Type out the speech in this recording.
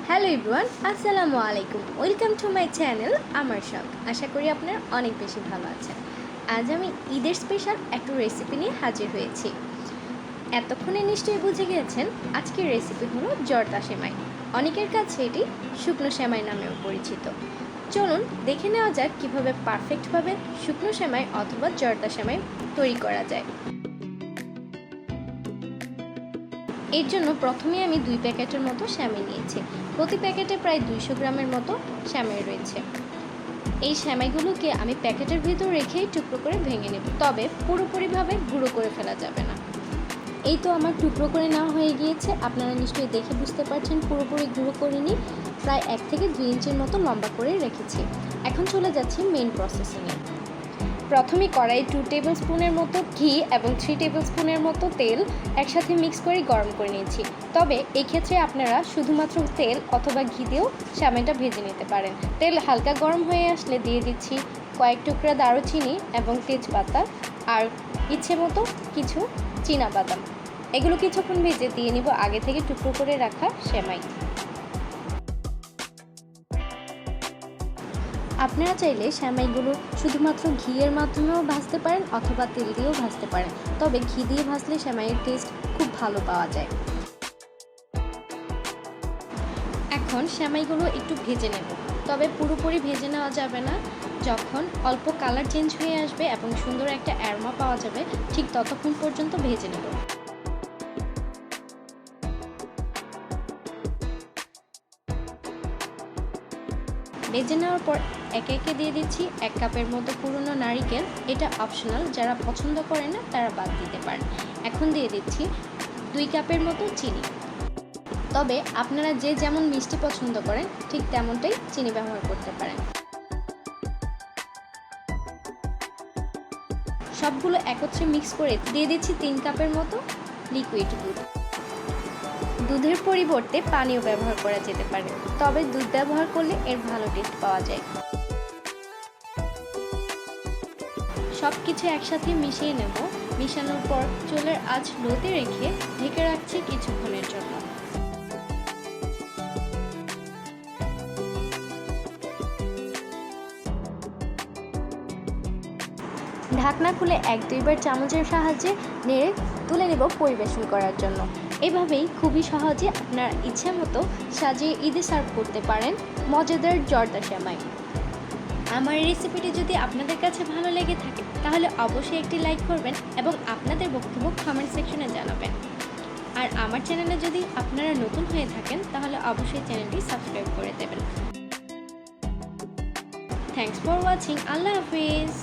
Hello everyone, আসসালামু আলাইকুম। Welcome to my channel আমার শখ। আশা করি আপনারা অনেক বেশি ভালো আছেন। আজ আমি ঈদের স্পেশাল একটা রেসিপি নিয়ে হাজির হয়েছি। এতক্ষণে নিশ্চয়ই বুঝে গিয়েছেন আজকের রেসিপি হলো জর্দা সেমাই। অনেকের কাছে এটি শুকনো সেমাই নামেও পরিচিত। চলুন দেখে নেওয়া যাক কীভাবে পারফেক্টভাবে শুকনো সেমাই অথবা জর্দা সেমাই তৈরি করা যায়। এর জন্য প্রথমে আমি 2 প্যাকেটের মতো সেমাই নিয়েছি। প্রতি প্যাকেটে প্রায় 200 গ্রামের মতো সেমাই রয়েছে। এই সেমাইগুলোকে আমি প্যাকেটের ভিতর রেখেই টুকরো করে ভেঙে নেব, তবে পুরোপুরিভাবে গুঁড়ো করে ফেলা যাবে না। এই তো আমার টুকরো করে নেওয়া হয়ে গিয়েছে। আপনারা নিশ্চয়ই দেখে বুঝতে পারছেন পুরোপুরি গুঁড়ো করিনি, প্রায় 1 থেকে 2 ইঞ্চির মতো লম্বা করে রেখেছি। এখন চলে যাচ্ছি মেইন প্রসেসিংয়ে। প্রথমে কড়াইয়ে 2 টেবিল স্পুনের মতো ঘি এবং 3 টেবিল স্পুনের মতো তেল একসাথে মিক্স করে গরম করে নিয়েছি। তবে এই ক্ষেত্রে আপনারা শুধুমাত্র তেল অথবা ঘি দিয়েও সেমাইটা ভেজে নিতে পারেন। তেল হালকা গরম হয়ে আসলে দিয়ে দিচ্ছি কয়েক টুকরা দারুচিনি এবং তেজপাতা আর ইচ্ছে মতো কিছু চীনাবাদাম। এগুলো কিছুক্ষণ ভেজে দিয়ে নিব আগে থেকে টুকরো করে রাখা সেমাই। আপনারা চাইলে সেমাইগুলো শুধুমাত্র ঘিয়ের মাধ্যমেও ভাজতে পারেন অথবা তেল দিয়েও ভাজতে পারেন, তবে ঘি দিয়ে ভাজলে সেমাইয়ের টেস্ট খুব ভালো পাওয়া যায়। এখন সেমাইগুলো একটু ভেজে নেব, তবে পুরোপুরি ভেজে নেওয়া যাবে না। যখন অল্প কালার চেঞ্জ হয়ে আসবে এবং সুন্দর একটা অ্যারোমা পাওয়া যাবে, ঠিক ততক্ষণ পর্যন্ত ভেজে নেব। ভেজে নেওয়ার পর একে একে দিয়ে দিচ্ছি 1 কাপের মতো পুরনো নারিকেল। এটা অপশনাল, যারা পছন্দ করে না তারা বাদ দিতে পারেন। এখন দিয়ে দিচ্ছি 2 কাপের মতো চিনি। তবে আপনারা যে যেমন মিষ্টি পছন্দ করেন ঠিক তেমনটাই চিনি ব্যবহার করতে পারেন। সবগুলো একত্রে মিক্স করে দিয়ে দিচ্ছি 3 কাপের মতো লিকুইড দুধ। দুধের পরিবর্তে পানিও ব্যবহার করা যেতে পারে, তবে দুধ ব্যবহার করলে এর ভালো টেস্ট পাওয়া যায়। সব কিছু একসাথে মিশিয়ে নেব। মিশানোর পর চুলার আঁচ লোতে রেখে ঢেকে রাখছি কিছুক্ষণের জন্য। ঢাকনা খুলে 1-2 বার চামচের সাহায্যে নেড়ে তুলে নেব পরিবেশন করার জন্য। এভাবেই খুবই সহজে আপনার ইচ্ছে মতো সাজিয়ে ঈদে সার্ভ করতে পারেন মজাদার জর্দা সেমাই। আমার এই রেসিপিটি যদি আপনাদের কাছে ভালো লেগে থাকে তাহলে অবশ্যই একটি লাইক করবেন এবং আপনাদের বক্তব্য কমেন্ট সেকশনে জানাবেন। আর আমার চ্যানেলে যদি আপনারা নতুন হয়ে থাকেন তাহলে অবশ্যই চ্যানেলটি সাবস্ক্রাইব করে দেবেন। Thanks for watching. Allah Hafiz.